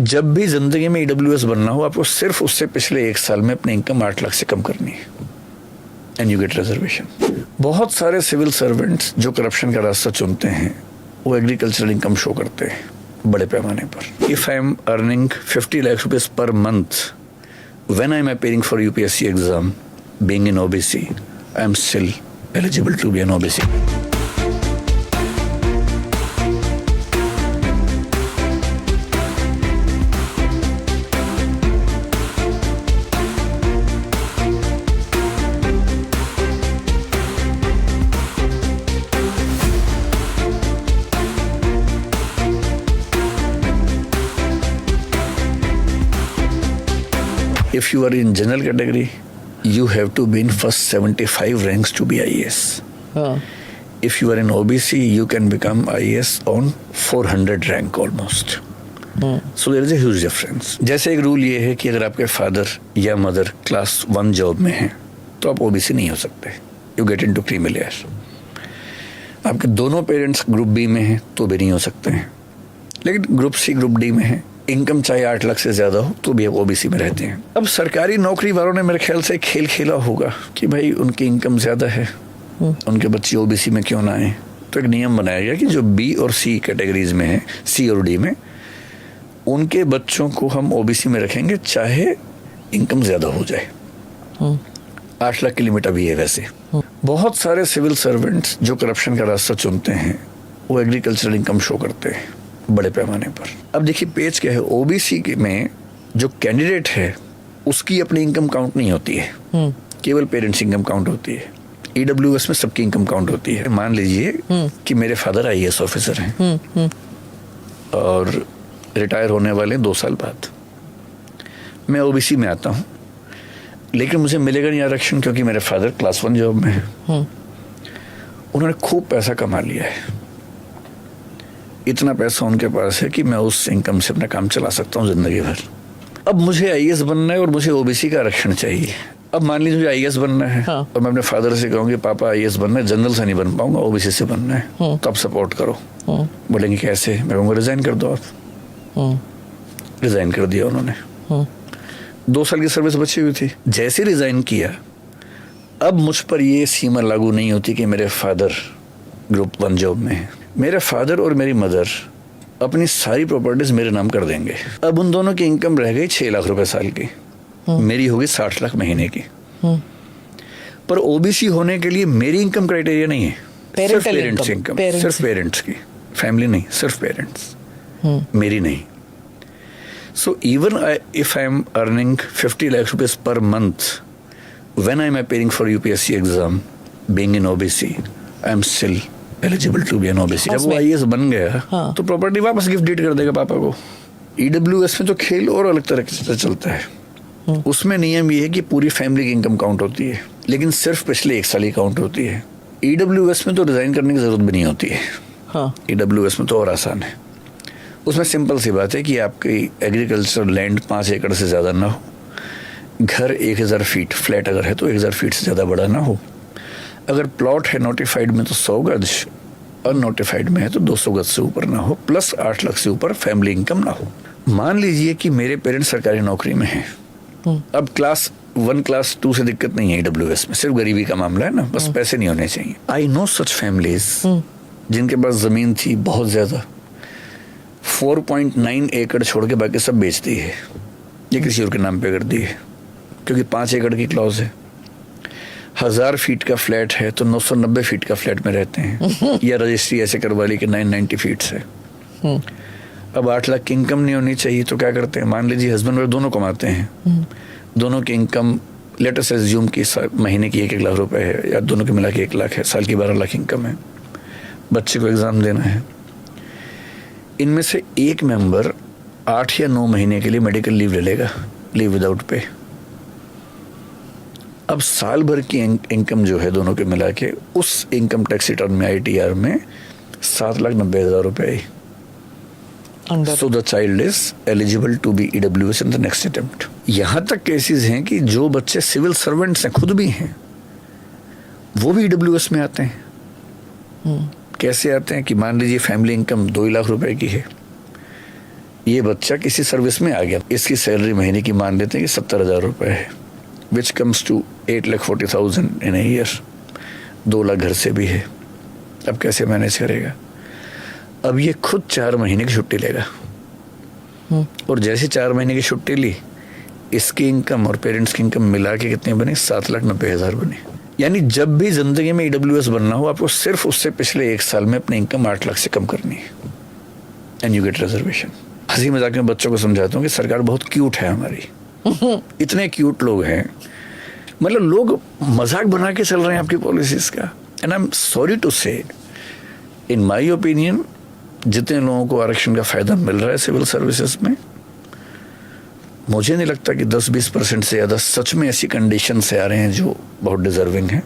जब भी जिंदगी में ईडब्ल्यूएस बनना हो, आपको सिर्फ उससे पिछले 1 साल में अपनी इनकम 8 लाख से कम करनी है एंड यू गेट रिजर्वेशन। बहुत सारे सिविल सर्वेंट्स जो करप्शन का रास्ता चुनते हैं वो एग्रीकल्चरल इनकम शो करते हैं बड़े पैमाने पर। If I am earning 50 lakh rupees per month when I am appearing for UPSC exam being in OBC, I am still eligible to be an OBC. If you are in general category, you have to be in first 75 ranks to be IAS. If you are in OBC, you can become IAS on 400 rank almost. So there is a huge difference. जैसे एक rule ये है कि अगर आपके father या mother class 1 job में हैं तो आप OBC नहीं हो सकते, you get into creamy layer. आपके दोनों पेरेंट्स ग्रुप बी में हैं तो भी नहीं हो सकते हैं, लेकिन ग्रुप सी ग्रुप डी में है, इनकम चाहे 8 लाख से ज्यादा हो तो भी आप ओबीसी में रहते हैं। अब सरकारी नौकरी वालों ने मेरे ख्याल से खेल खेला होगा कि भाई उनकी इनकम ज्यादा है, उनके बच्चे ओबीसी में क्यों ना आए। तो एक नियम बनाया गया कि जो बी और सी कैटेगरीज में है, सी और डी में, उनके बच्चों को हम ओबीसी में रखेंगे चाहे इनकम ज्यादा हो जाए। 8 लाख की लिमिट अभी है। वैसे बहुत सारे सिविल सर्वेंट्स जो करप्शन का रास्ता चुनते हैं वो एग्रीकल्चरल इनकम शो करते हैं बड़े पैमाने पर। अब देखिए पेज क्या है, ओबीसी में जो कैंडिडेट है उसकी अपनी इनकम काउंट नहीं होती है, केवल पेरेंट्स इनकम काउंट होती है। ईडब्ल्यूएस में सबकी इनकम काउंट होती है। मान लीजिए कि मेरे फादर आईएएस ऑफिसर हैं और रिटायर होने वाले 2 साल बाद, मैं ओबीसी में आता हूँ, लेकिन मुझे मिलेगा नहीं आरक्षण क्योंकि मेरे फादर क्लास 1 जॉब में है। उन्होंने खूब पैसा कमा लिया है, इतना पैसा उनके पास है कि मैं उस इनकम से अपना काम चला सकता हूँ जिंदगी भर। अब मुझे आईएएस बनना है और मुझे ओबीसी का आरक्षण चाहिए। अब मान लीजिए मुझे आईएएस बनना है और मैं अपने फादर से कहूँगी पापा आईएएस बनना है, जनरल से नहीं बन पाऊंगा, ओबीसी से बनना है, तो आप सपोर्ट करो। बोलेंगे कैसे? मैं कहूँगा रिजाइन कर दो आप। रिजाइन कर दिया उन्होंने। 2 साल की सर्विस बची हुई थी। जैसे रिजाइन किया, अब मुझ पर ये सीमा लागू नहीं होती कि मेरे फादर ग्रुप 1 जॉब में है। मेरे फादर और मेरी मदर अपनी सारी प्रॉपर्टीज मेरे नाम कर देंगे। अब उन दोनों की इनकम रह गई 6 लाख रुपए साल की, मेरी होगी 60 लाख महीने की। पर ओबीसी होने के लिए मेरी इनकम क्राइटेरिया नहीं है, सिर्फ पेरेंट्स इनकम, सिर्फ पेरेंट्स की, फैमिली नहीं, सिर्फ पेरेंट्स, मेरी नहीं। So even if I am earning 50 lakh rupees per month when I am appearing for UPSC exam being in OBC, I am still eligible to be an OBC. जब वो IAS बन गया तो प्रॉपर्टी वापस गिफ्ट डीड कर देगा पापा को। ईडब्ल्यूएस में तो खेल और अलग तरह से चलता है। उसमें नियम ये है कि पूरी फैमिली की इनकम काउंट होती है, लेकिन सिर्फ पिछले 1 साल की काउंट होती है। ईडब्ल्यूएस में तो रिजाइन करने की जरूरत भी नहीं होती है। ईडब्ल्यूएस में तो और आसान है। उसमें सिंपल सी बात है कि आपकी एग्रीकल्चर लैंड 5 एकड़ से ज्यादा ना हो, घर 1000 फीट, फ्लैट अगर है तो 1000 फीट से ज्यादा बड़ा ना हो, अगर प्लॉट है नोटिफाइड में तो 100 गज, अननोटिफाइड में है तो 200 गज से ऊपर ना हो, प्लस 8 लाख से ऊपर फैमिली इनकम ना हो। मान लीजिए कि मेरे पेरेंट्स सरकारी नौकरी में हैं। अब क्लास 1 क्लास 2 से दिक्कत नहीं है ईडब्ल्यूएस में, सिर्फ गरीबी का मामला है ना, बस पैसे नहीं होने चाहिए। आई नो सच फैमिलीज जिनके पास जमीन थी बहुत ज्यादा, 4.9 एकड़ छोड़ के बाकी सब बेच दी है, ये किसी और के नाम पे कर दी है क्योंकि 5 एकड़ की क्लॉज है। 1000 फीट का फ्लैट है तो 990 फीट का फ्लैट में रहते हैं, या रजिस्ट्री ऐसे करवा ली कि 990 फीट से। अब 8 लाख की इनकम नहीं होनी चाहिए तो क्या करते हैं? मान लीजिए हस्बैंड वाइफ दोनों कमाते हैं, दोनों की इनकम लेट अस अज्यूम की महीने की 1-1 लाख रुपए है, या दोनों के मिला के 1 लाख है, साल की 12 लाख इनकम है, बच्चे को एग्जाम देना है। इनमें से एक मेंबर 8 या 9 महीने के लिए मेडिकल लीव ले लेगा, लीव विदाउट पे। अब साल भर की इनकम जो है दोनों के मिला के उस इनकम टैक्स रिटर्न में ITR में 7,90,000 रुपए आई। So the child is eligible to be EWS in the next attempt. यहां तक केसेस हैं कि जो बच्चे सिविल सर्वेंट्स हैं, खुद भी हैं, वो भी EWS में आते हैं। कैसे आते हैं कि मान लीजिए फैमिली इनकम 2 लाख रुपए की है, ये बच्चा किसी सर्विस में आ गया, इसकी सैलरी महीने की मान लेते हैं कि 70,000 रुपये है, which comes to 8,40,000 in a year. 2 lakh घर से भी है, अब कैसे मैनेज करेगा? अब ये खुद 4 महीने की छुट्टी लेगा, और जैसे 4 महीने की छुट्टी ली, इसकी इनकम और पेरेंट्स की इनकम मिला के कितनी बनी? 7,90,000 बनी। यानी जब भी जिंदगी में EWS बनना हो, आपको सिर्फ उससे पिछले 1 साल में अपनी इनकम 8 लाख से कम करनी है, एंड यू गेट रिजर्वेशन। हंसी मजाक में बच्चों को समझाता हूँ कि सरकार बहुत क्यूट है हमारी। इतने क्यूट लोग हैं, मतलब लोग मजाक बना के चल रहे हैं आपकी पॉलिसीज का। And I am sorry to say, in my opinion, जितने लोगों को आरक्षण का फायदा मिल रहा है सिविल सर्विसेज में, मुझे नहीं लगता कि 10-20% से ज़्यादा सच में ऐसी कंडीशन से आ रहे हैं जो बहुत डिजर्विंग हैं।